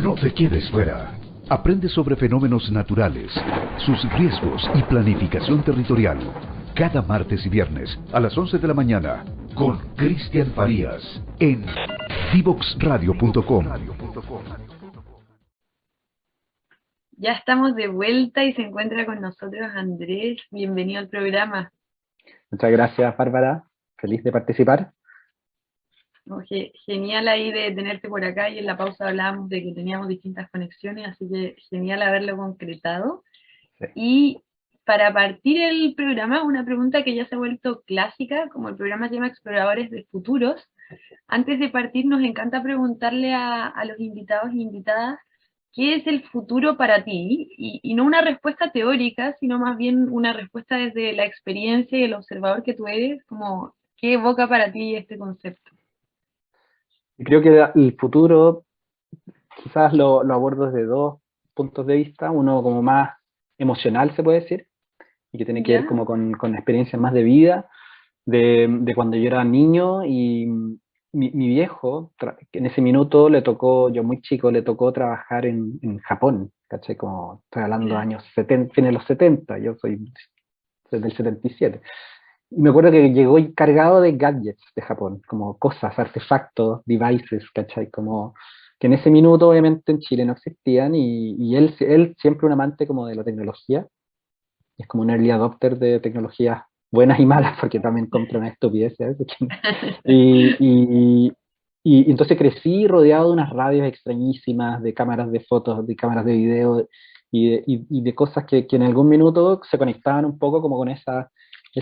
No te quedes fuera. Aprende sobre fenómenos naturales, sus riesgos y planificación territorial. Cada martes y viernes a las 11 de la mañana con Cristian Farías en divoxradio.com. Ya estamos de vuelta y se encuentra con nosotros Andrés. Bienvenido al programa. Muchas gracias, Bárbara. Feliz de participar. Genial ahí de tenerte por acá, y en la pausa hablábamos de que teníamos distintas conexiones, así que genial haberlo concretado. Sí. Y para partir el programa, una pregunta que ya se ha vuelto clásica, como el programa se llama Exploradores de Futuros. Antes de partir, nos encanta preguntarle a los invitados e invitadas ¿qué es el futuro para ti? Y no una respuesta teórica, sino más bien una respuesta desde la experiencia y el observador que tú eres, como ¿qué evoca para ti este concepto? Creo que el futuro quizás lo abordo desde dos puntos de vista, uno como más emocional se puede decir, y que tiene que ver ¿Ya? como con experiencias más de vida, de cuando yo era niño y mi viejo, que en ese minuto le tocó, yo muy chico, le tocó trabajar en Japón, ¿cachai? Como estoy hablando de ¿Ya? años 70, fines de los 70, yo soy del 77. Y me acuerdo que llegó cargado de gadgets de Japón, como cosas, artefactos, devices, ¿cachai? Como que en ese minuto obviamente en Chile no existían y él siempre un amante como de la tecnología, es como un early adopter de tecnologías buenas y malas, porque también compra una estupidez, ¿sabes? Y, y, y entonces crecí rodeado de unas radios extrañísimas, de cámaras de fotos, de cámaras de video y de cosas que en algún minuto se conectaban un poco como con esa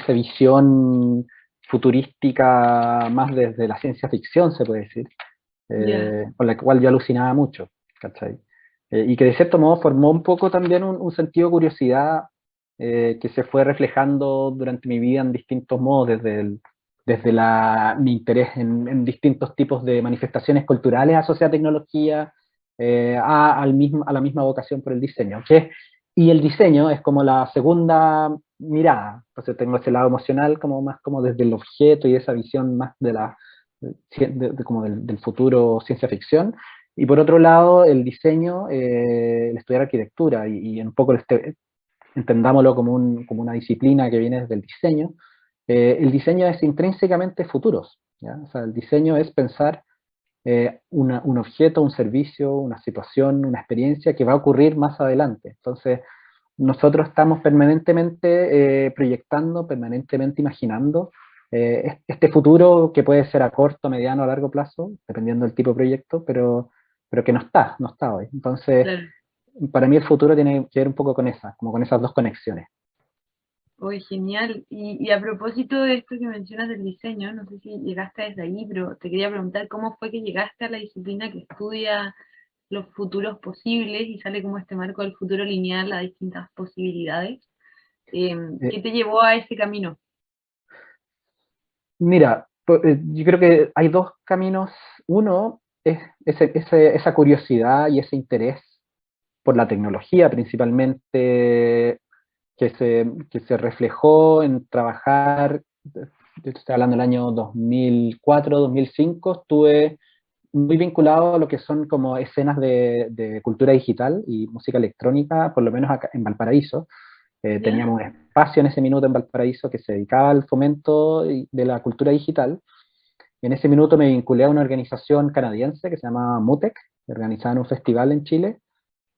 visión futurística más desde la ciencia ficción, se puede decir, ¿Ya? con la cual yo alucinaba mucho, ¿cachai? Y que de cierto modo formó un poco también un sentido de curiosidad que se fue reflejando durante mi vida en distintos modos, mi interés en distintos tipos de manifestaciones culturales asociadas a tecnología, a la misma vocación por el diseño. Y el diseño es como la segunda mirada, entonces tengo ese lado emocional como más como desde el objeto y esa visión más como del futuro ciencia ficción, y por otro lado el diseño, el estudiar arquitectura y un poco entendámoslo como una disciplina que viene desde el diseño. El diseño es intrínsecamente futuros, ¿ya? O sea, el diseño es pensar un objeto, un servicio, una situación, una experiencia que va a ocurrir más adelante. Entonces, nosotros estamos permanentemente proyectando, permanentemente imaginando este futuro que puede ser a corto, mediano, a largo plazo, dependiendo del tipo de proyecto, pero que no está hoy. Entonces, Claro. para mí el futuro tiene que ver un poco con como con esas dos conexiones. Oye, genial. Y a propósito de esto que mencionas del diseño, no sé si llegaste desde ahí, pero te quería preguntar cómo fue que llegaste a la disciplina que estudia los futuros posibles y sale como este marco del futuro lineal a distintas posibilidades. Eh, ¿Qué te llevó a ese camino? Mira, yo creo que hay dos caminos. Uno es esa curiosidad y ese interés por la tecnología principalmente que se reflejó en trabajar, yo estoy hablando del año 2004, 2005, estuve muy vinculado a lo que son como escenas de cultura digital y música electrónica, por lo menos acá en Valparaíso. ¿Ya? Teníamos un espacio en ese minuto en Valparaíso que se dedicaba al fomento de la cultura digital. Y en ese minuto me vinculé a una organización canadiense que se llama MUTEC, que organizaban un festival en Chile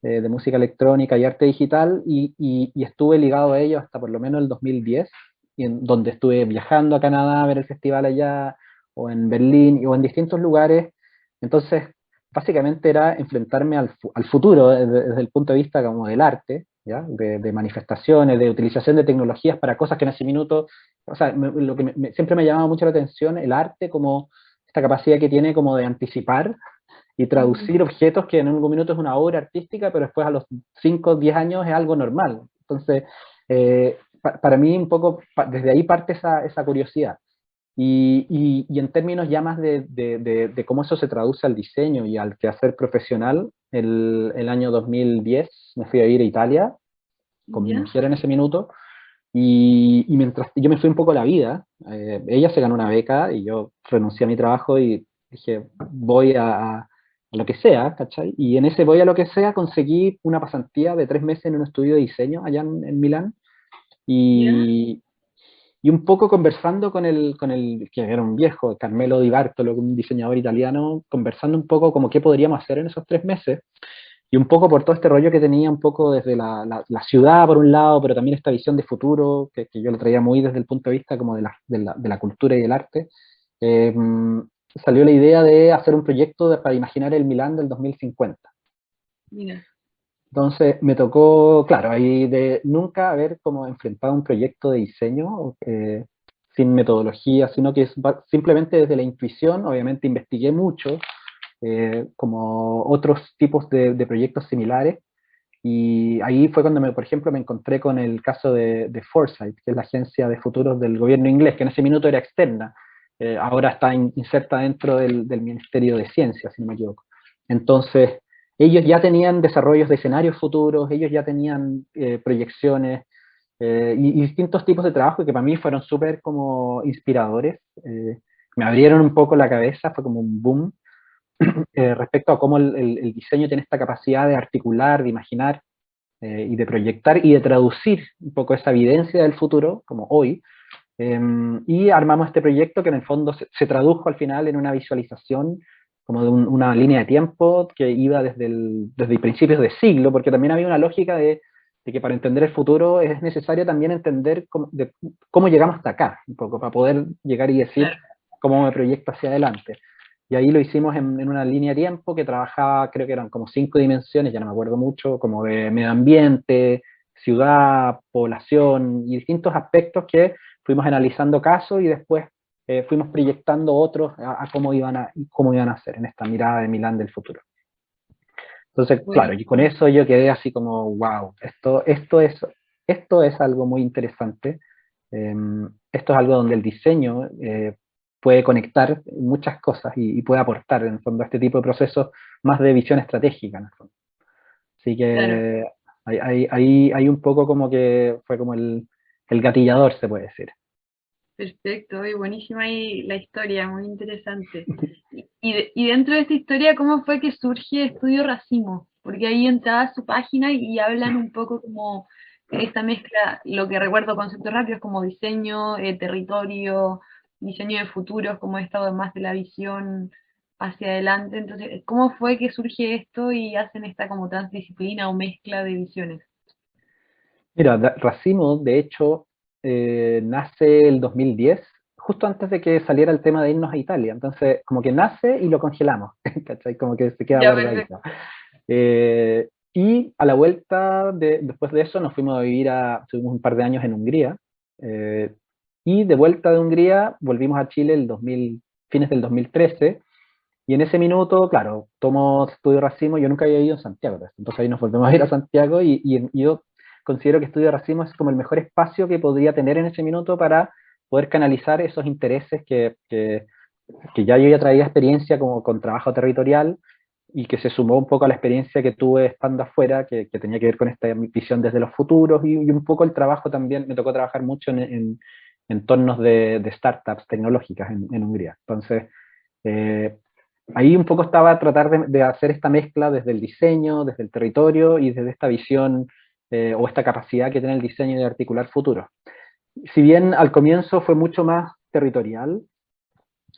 de música electrónica y arte digital, y estuve ligado a ello hasta por lo menos el 2010, donde estuve viajando a Canadá a ver el festival allá, o en Berlín, o en distintos lugares. Entonces, básicamente era enfrentarme al futuro desde el punto de vista como del arte, ¿ya? De manifestaciones, de utilización de tecnologías para cosas que en ese minuto, o sea, lo que siempre me llamaba mucho la atención, el arte como esta capacidad que tiene como de anticipar y Mm, traducir objetos que en un minuto es una obra artística, pero después a los 5 o 10 años es algo normal. Entonces, para mí un poco, desde ahí parte esa curiosidad. Y en términos ya más de cómo eso se traduce al diseño y al quehacer profesional, el año 2010 me fui a ir a Italia con mi ¿Ya? mujer en ese minuto, y mientras yo me fui un poco a la vida, ella se ganó una beca y yo renuncié a mi trabajo y dije, voy a lo que sea, ¿cachai? Y en ese voy a lo que sea conseguí una pasantía de 3 meses en un estudio de diseño allá en Milán, ¿Ya? y, y un poco conversando con el, que era un viejo, Carmelo Di Bartolo, un diseñador italiano, conversando un poco como qué podríamos hacer en esos 3 meses, y un poco por todo este rollo que tenía un poco desde la ciudad por un lado, pero también esta visión de futuro, que yo lo traía muy desde el punto de vista como de la cultura y del arte, eh, salió la idea de hacer un proyecto para imaginar el Milán del 2050. Mira, Entonces me tocó, claro, ahí de nunca haber como enfrentado un proyecto de diseño sin metodología, sino que es simplemente desde la intuición. Obviamente investigué mucho, como otros tipos de proyectos similares, y ahí fue cuando, por ejemplo, me encontré con el caso de Foresight, que es la agencia de futuros del gobierno inglés, que en ese minuto era externa, ahora está inserta dentro del Ministerio de Ciencia, si no me equivoco. Entonces, ellos ya tenían desarrollos de escenarios futuros, ellos ya tenían proyecciones, y distintos tipos de trabajo que para mí fueron súper como inspiradores. Me abrieron un poco la cabeza, fue como un boom respecto a cómo el diseño tiene esta capacidad de articular, de imaginar, y de proyectar y de traducir un poco esa evidencia del futuro, como hoy, y armamos este proyecto que en el fondo se tradujo al final en una visualización como de una línea de tiempo que iba desde principios de siglo, porque también había una lógica de que para entender el futuro es necesario también entender cómo llegamos hasta acá, un poco, para poder llegar y decir claro. cómo me proyecto hacia adelante. Y ahí lo hicimos en una línea de tiempo que trabajaba, creo que eran como 5 dimensiones, ya no me acuerdo mucho, como de medio ambiente, ciudad, población y distintos aspectos que fuimos analizando casos y después fuimos proyectando otros a cómo iban a ser en esta mirada de Milán del futuro. Entonces, claro, y con Buenísimo. eso yo quedé así como, wow, esto es algo muy interesante. Eh, Esto es algo donde el diseño puede conectar muchas cosas y puede aportar en el fondo a este tipo de procesos más de visión estratégica, en el fondo. Así Claro. que hay un poco como que fue como el gatillador, se puede decir. Perfecto, y buenísima ahí la historia, muy interesante. Y dentro de esta historia, ¿cómo fue que surge Estudio Racimo? Porque ahí entraba a su página y hablan un poco como esta mezcla, lo que recuerdo conceptos rápidos como diseño, territorio, diseño de futuros, como estado más de la visión hacia adelante. Entonces, ¿cómo fue que surge esto y hacen esta como transdisciplina o mezcla de visiones? Mira, Racimo, de hecho, nace el 2010, justo antes de que saliera el tema de irnos a Italia. Entonces, como que nace y lo congelamos, ¿cachai? Como que se queda Ya, perfecto. guardadito. Y a la vuelta, después de eso, nos fuimos a vivir tuvimos un par de años en Hungría, eh, y de vuelta de Hungría volvimos a Chile fines del 2013, y en ese minuto, claro, tomo Estudio Racimo. Yo nunca había ido a Santiago, pues, entonces ahí nos volvemos a ir a Santiago, y yo considero que Estudio Racimo es como el mejor espacio que podría tener en ese minuto para poder canalizar esos intereses que ya yo ya traía experiencia como con trabajo territorial, y que se sumó un poco a la experiencia que tuve estando afuera, que tenía que ver con esta visión desde los futuros, y un poco el trabajo también. Me tocó trabajar mucho en entornos de startups tecnológicas en Hungría. Entonces, eh, ahí un poco estaba a tratar de hacer esta mezcla desde el diseño, desde el territorio y desde esta visión, o esta capacidad que tiene el diseño de articular futuros. Si bien al comienzo fue mucho más territorial,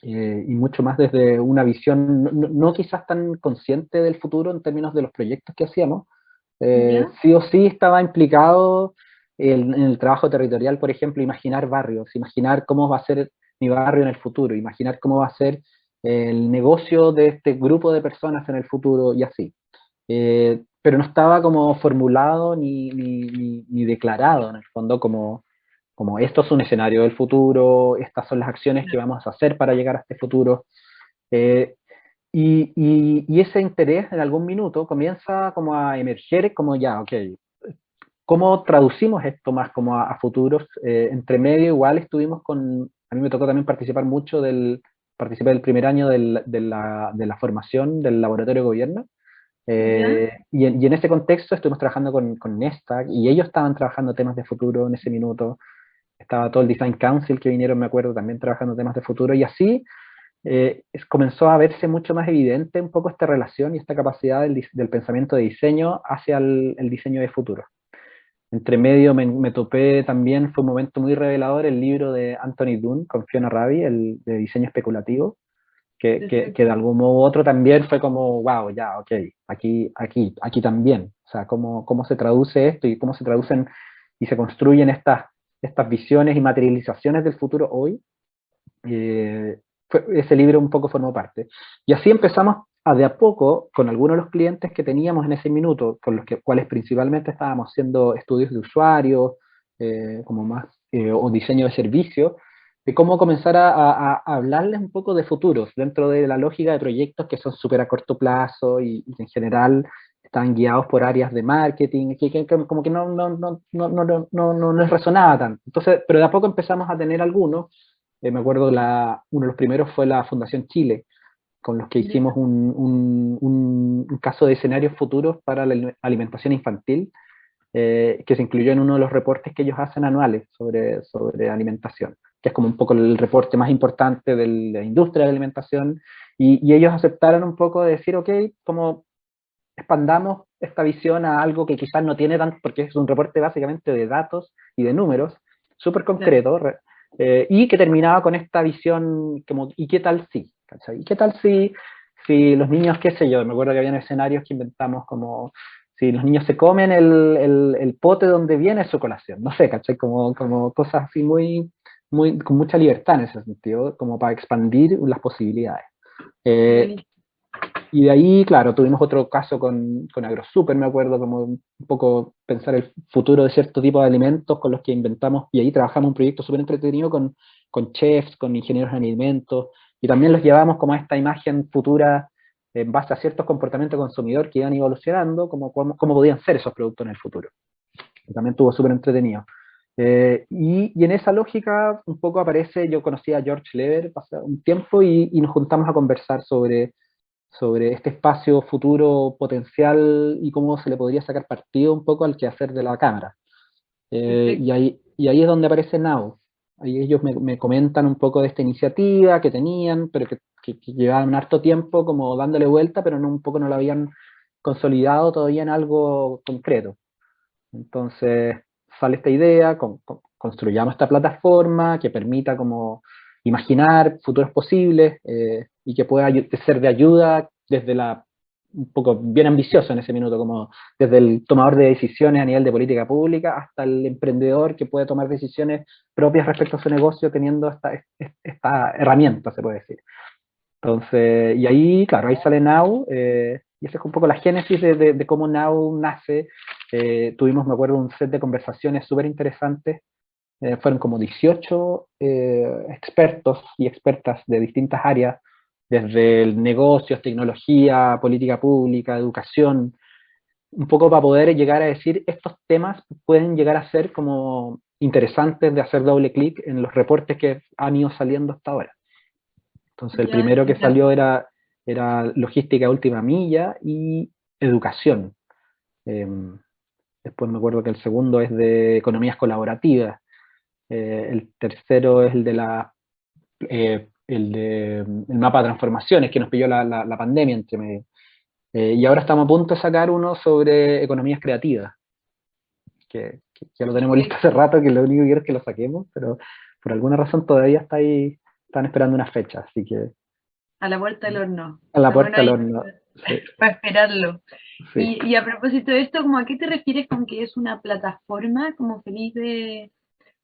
y mucho más desde una visión no quizás tan consciente del futuro en términos de los proyectos que hacíamos, ¿Ya? sí o sí estaba implicado en el trabajo territorial. Por ejemplo, imaginar barrios, imaginar cómo va a ser mi barrio en el futuro, imaginar cómo va a ser el negocio de este grupo de personas en el futuro y así. Pero no estaba como formulado ni declarado en el fondo como esto es un escenario del futuro, estas son las acciones que vamos a hacer para llegar a este futuro. Eh, y ese interés en algún minuto comienza como a emerger, como ya, ok, ¿cómo traducimos esto más como a futuros? Entre medio igual estuvimos a mí me tocó también participé del primer año de la formación del laboratorio de gobierno, ¿Ya? y en ese contexto estuvimos trabajando con Nestac, y ellos estaban trabajando temas de futuro en ese minuto. Estaba todo el Design Council que vinieron, me acuerdo, también trabajando temas de futuro, y así comenzó a verse mucho más evidente un poco esta relación y esta capacidad del pensamiento de diseño hacia el diseño de futuro. Entre medio me topé también, fue un momento muy revelador, el libro de Anthony Doon con Fiona Raby, el de diseño especulativo, que de algún modo u otro también fue como, wow, ya, ok, aquí también. O sea, cómo se traduce esto y cómo se traducen y se construyen estas visiones y materializaciones del futuro hoy. Ese libro un poco formó parte. Y así empezamos de a poco, con algunos de los clientes que teníamos en ese minuto, con los cuales principalmente estábamos haciendo estudios de usuario, como más, o diseño de servicio, de cómo comenzar a hablarles un poco de futuros, dentro de la lógica de proyectos que son súper a corto plazo y que en general están guiados por áreas de marketing, como que no les resonaba tanto. Entonces, pero de a poco empezamos a tener algunos. Me acuerdo uno de los primeros fue la Fundación Chile, con los que hicimos un caso de escenarios futuros para la alimentación infantil, que se incluyó en uno de los reportes que ellos hacen anuales sobre alimentación, que es como un poco el reporte más importante de la industria de la alimentación, y ellos aceptaron un poco de decir, ok, como expandamos esta visión a algo que quizás no tiene tanto, porque es un reporte básicamente de datos y de números, súper concreto, y que terminaba con esta visión como, ¿y qué tal si? ¿Cachai? ¿Y qué tal si los niños, qué sé yo? Me acuerdo que habían escenarios que inventamos como, si los niños se comen el pote donde viene su colación, no sé, ¿cachai? Como cosas así con mucha libertad en ese sentido, como para expandir las posibilidades. Y de ahí, claro, tuvimos otro caso con AgroSuper, me acuerdo, como un poco pensar el futuro de cierto tipo de alimentos con los que inventamos, y ahí trabajamos un proyecto súper entretenido con chefs, con ingenieros en alimentos, y también los llevamos como a esta imagen futura en base a ciertos comportamientos de consumidor que iban evolucionando, cómo podían ser esos productos en el futuro. Y también estuvo súper entretenido. Y en esa lógica un poco aparece, yo conocí a George Lever hace un tiempo y nos juntamos a conversar sobre este espacio futuro potencial y cómo se le podría sacar partido un poco al quehacer de la cámara. Y ahí es donde aparece Now. Ahí ellos me comentan un poco de esta iniciativa que tenían, pero que llevaban un harto tiempo como dándole vuelta, pero un poco no lo habían consolidado todavía en algo concreto. Entonces sale esta idea, construyamos esta plataforma que permita como imaginar futuros posibles, y que pueda ser de ayuda desde un poco bien ambicioso en ese minuto, como desde el tomador de decisiones a nivel de política pública hasta el emprendedor que puede tomar decisiones propias respecto a su negocio teniendo esta herramienta, se puede decir. Entonces, y ahí, claro, ahí sale Now, y esa es un poco la génesis de cómo Now nace. Tuvimos, me acuerdo, un set de conversaciones súper interesantes. Fueron como 18 expertos y expertas de distintas áreas, desde negocios, tecnología, política pública, educación, un poco para poder llegar a decir, estos temas pueden llegar a ser como interesantes de hacer doble clic en los reportes que han ido saliendo hasta ahora. Entonces el primero que salió era logística última milla y educación. Después me acuerdo que el segundo es de economías colaborativas. El tercero es el mapa de transformaciones, que nos pilló la pandemia entre medio. Y ahora estamos a punto de sacar uno sobre economías creativas, que ya lo tenemos listo hace rato, que lo único que quiero es que lo saquemos, pero por alguna razón todavía está ahí, están esperando una fecha, así que... A la puerta del horno. A la puerta del horno. Sí. Para esperarlo. Sí. Y a propósito de esto, ¿cómo a qué te refieres con que es una plataforma como feliz de,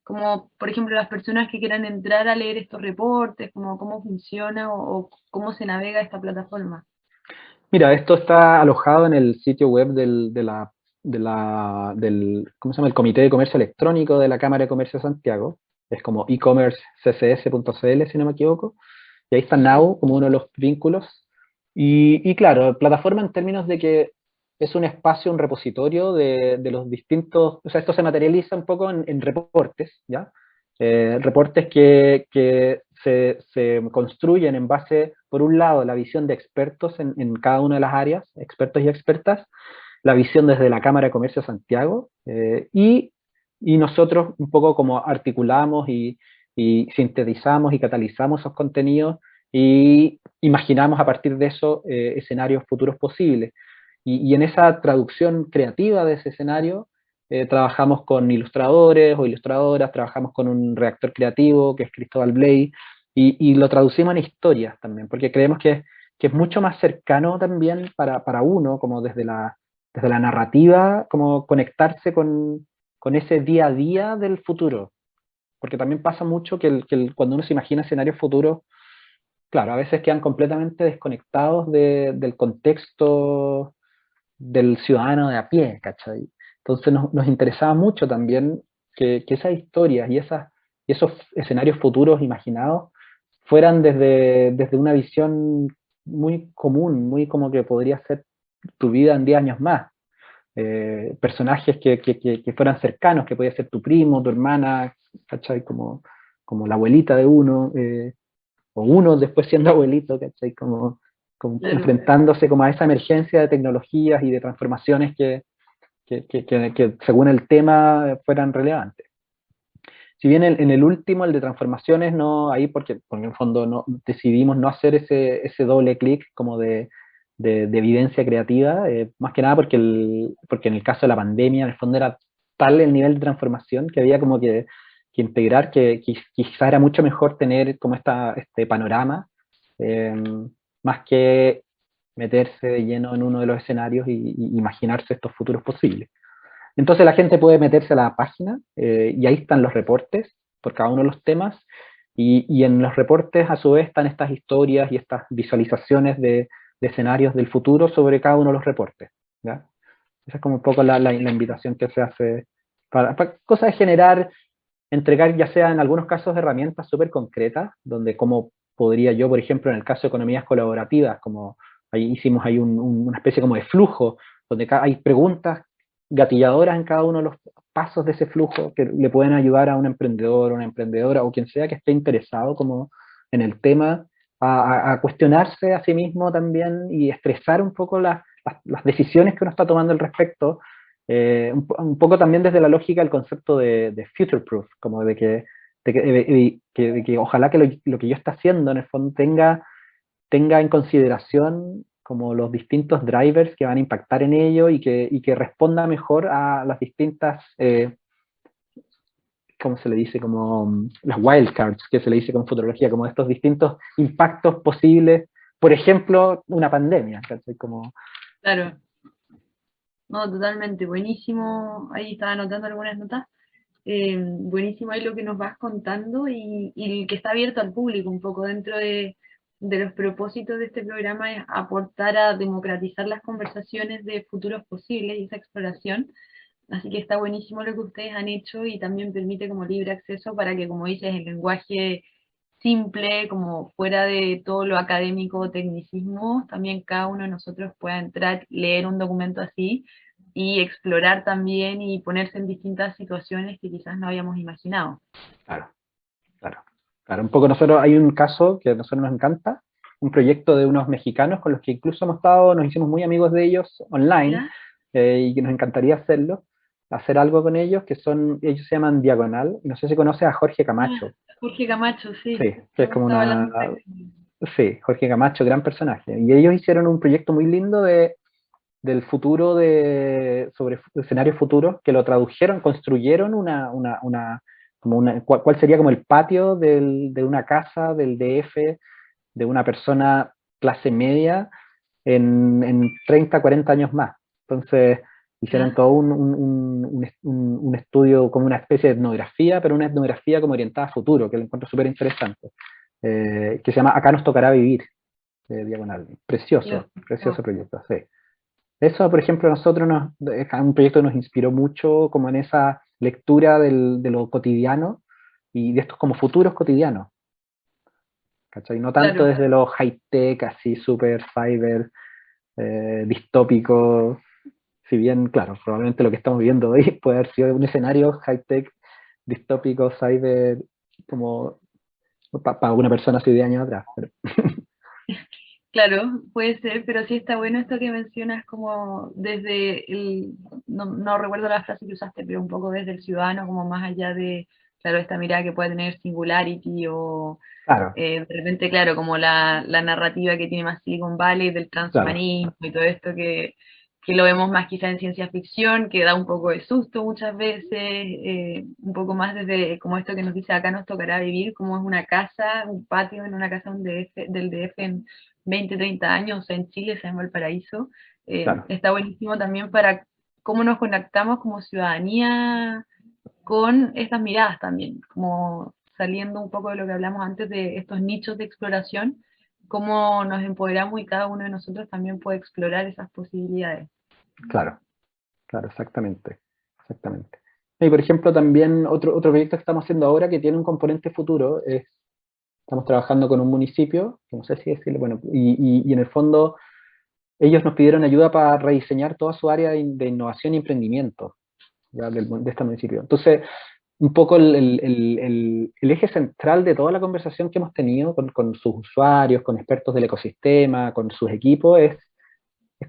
como por ejemplo las personas que quieran entrar a leer estos reportes, como cómo funciona o cómo se navega esta plataforma? Mira, esto está alojado en el sitio web del ¿cómo se llama? El Comité de Comercio Electrónico de la Cámara de Comercio de Santiago. Es como e-commerceccs.cl, si no me equivoco. Y ahí está Now como uno de los vínculos. Y claro, plataforma en términos de que es un espacio, un repositorio de los distintos, o sea, esto se materializa un poco en reportes, ¿ya? Reportes que se construyen en base, por un lado, la visión de expertos en cada una de las áreas, expertos y expertas, la visión desde la Cámara de Comercio de Santiago, y nosotros un poco como articulamos y sintetizamos y catalizamos esos contenidos y imaginamos a partir de eso escenarios futuros posibles. Y en esa traducción creativa de ese escenario, trabajamos con ilustradores o ilustradoras, trabajamos con un redactor creativo que es Cristóbal Bley, y lo traducimos en historias también, porque creemos que es mucho más cercano también para uno, como desde la narrativa, como conectarse con ese día a día del futuro. Porque también pasa mucho cuando uno se imagina escenarios futuros, claro, a veces quedan completamente desconectados del contexto del ciudadano de a pie, ¿cachai? Entonces nos interesaba mucho también que esas historias y esos escenarios futuros imaginados fueran desde una visión muy común, muy como que podría ser tu vida en 10 años más. Personajes que fueran cercanos, que podía ser tu primo, tu hermana, ¿cachai? Como la abuelita de uno, o uno después siendo abuelito, ¿cachai? Como Claro. enfrentándose como a esa emergencia de tecnologías y de transformaciones que según el tema fueran relevantes. Si bien en el último, el de transformaciones, no ahí porque en el fondo no, decidimos no hacer ese doble clic como de evidencia creativa, más que nada porque en el caso de la pandemia, en el fondo era tal el nivel de transformación que había como que integrar que quizá era mucho mejor tener como este panorama, eh, más que meterse de lleno en uno de los escenarios y imaginarse estos futuros posibles. Entonces la gente puede meterse a la página y ahí están los reportes por cada uno de los temas y en los reportes a su vez están estas historias y estas visualizaciones de escenarios del futuro sobre cada uno de los reportes. ¿Ya? Esa es como un poco la invitación que se hace para cosas de generar, entregar ya sea en algunos casos herramientas súper concretas, donde como podría yo, por ejemplo, en el caso de economías colaborativas, como ahí hicimos ahí una especie como de flujo, donde hay preguntas gatilladoras en cada uno de los pasos de ese flujo que le pueden ayudar a un emprendedor, una emprendedora o quien sea que esté interesado como en el tema a cuestionarse a sí mismo también y expresar un poco las decisiones que uno está tomando al respecto, un poco también desde la lógica del concepto de future proof, como de que ojalá que lo que yo está haciendo en el fondo tenga en consideración como los distintos drivers que van a impactar en ello y que responda mejor a las distintas, ¿cómo se le dice? Como las wildcards, que se le dice con futurología, como estos distintos impactos posibles, por ejemplo, una pandemia, ¿cachai? Como, Claro, no, totalmente, buenísimo. Ahí estaba anotando algunas notas. Buenísimo ahí lo que nos vas contando y que está abierto al público un poco dentro de los propósitos de este programa es aportar a democratizar las conversaciones de futuros posibles y esa exploración. Así que está buenísimo lo que ustedes han hecho y también permite como libre acceso para que, como dices, el lenguaje simple, como fuera de todo lo académico o tecnicismo, también cada uno de nosotros pueda entrar, leer un documento así y explorar también y ponerse en distintas situaciones que quizás no habíamos imaginado. claro, claro, claro. Un poco nosotros, hay un caso que a nosotros nos encanta, un proyecto de unos mexicanos con los que incluso hemos estado, nos hicimos muy amigos de ellos online, ¿Ya? y que nos encantaría hacer algo con ellos, ellos se llaman Diagonal, y no sé si conoces a Jorge Ah, Camacho, Jorge Camacho, sí. sí, que es Hemos como estado hablando un poco. sí, Jorge Camacho, gran personaje, y ellos hicieron un proyecto muy lindo del futuro sobre escenarios futuros, que lo tradujeron, construyeron cuál sería como el patio de una casa del DF, de una persona clase media, en 30, 40 años más. Entonces, hicieron ¿Ya? todo un estudio como una especie de etnografía, pero una etnografía como orientada a futuro, que lo encuentro súper interesante, que se llama Acá nos tocará vivir, de Diagonal. Yo. Precioso, Oh, precioso proyecto, sí. Eso, por ejemplo, a nosotros es un proyecto que nos inspiró mucho como en esa lectura de lo cotidiano y de estos como futuros cotidianos, ¿cachai? No tanto claro, desde lo high-tech, así súper cyber, distópico, si bien, claro, probablemente lo que estamos viendo hoy puede haber sido un escenario high-tech, distópico, cyber, como para una persona hace 10 años atrás. claro, puede ser, pero sí está bueno esto que mencionas como desde no recuerdo la frase que usaste, pero un poco desde el ciudadano, como más allá de claro, esta mirada que puede tener Singularity o Claro, de repente, claro, como la narrativa que tiene más Silicon Valley del claro, transhumanismo y todo esto que lo vemos más quizá en ciencia ficción, que da un poco de susto muchas veces, un poco más desde como esto que nos dice acá nos tocará vivir, como es una casa, un patio en una casa del DF en 20, 30 años, o sea, en Chile, se llama Valparaíso. claro. Está buenísimo también para cómo nos conectamos como ciudadanía con estas miradas también, como saliendo un poco de lo que hablamos antes de estos nichos de exploración, cómo nos empoderamos y cada uno de nosotros también puede explorar esas posibilidades. Claro, claro, exactamente, exactamente. Y por ejemplo, también otro proyecto que estamos haciendo ahora que tiene un componente futuro es, estamos trabajando con un municipio, que no sé si decirlo, bueno, y en el fondo ellos nos pidieron ayuda para rediseñar toda su área de innovación y emprendimiento, ya, de este municipio. Entonces, un poco el eje central de toda la conversación que hemos tenido con sus usuarios, con expertos del ecosistema, con sus equipos, es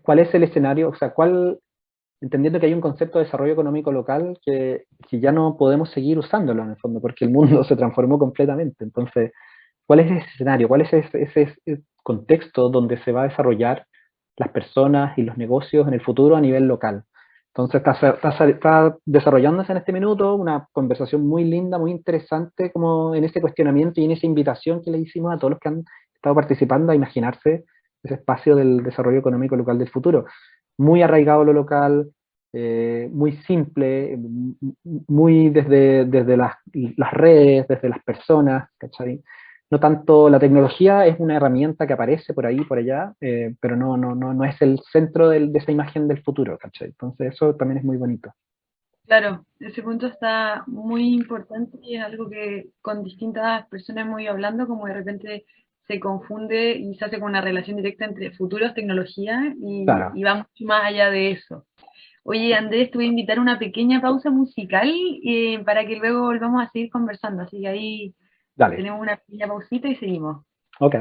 cuál es el escenario, o sea, cuál, entendiendo que hay un concepto de desarrollo económico local que ya no podemos seguir usándolo en el fondo, porque el mundo se transformó completamente. Entonces, ¿cuál es ese escenario? ¿Cuál es ese contexto donde se va a desarrollar las personas y los negocios en el futuro a nivel local? Entonces, está desarrollándose en este minuto una conversación muy linda, muy interesante, como en ese cuestionamiento y en esa invitación que le hicimos a todos los que han estado participando a imaginarse ese espacio del desarrollo económico local del futuro. Muy arraigado a lo local, muy simple, muy desde las redes, desde las personas, ¿cachai? No tanto la tecnología es una herramienta que aparece por ahí, por allá, pero no es el centro de esa imagen del futuro, ¿cachai? Entonces eso también es muy bonito. Claro, ese punto está muy importante y es algo que con distintas personas hemos ido hablando, como de repente se confunde y se hace con una relación directa entre futuros, tecnología Claro, y va mucho más allá de eso. Oye, Andrés, te voy a invitar a una pequeña pausa musical para que luego volvamos a seguir conversando. Así que ahí dale, tenemos una pequeña pausita y seguimos. ok.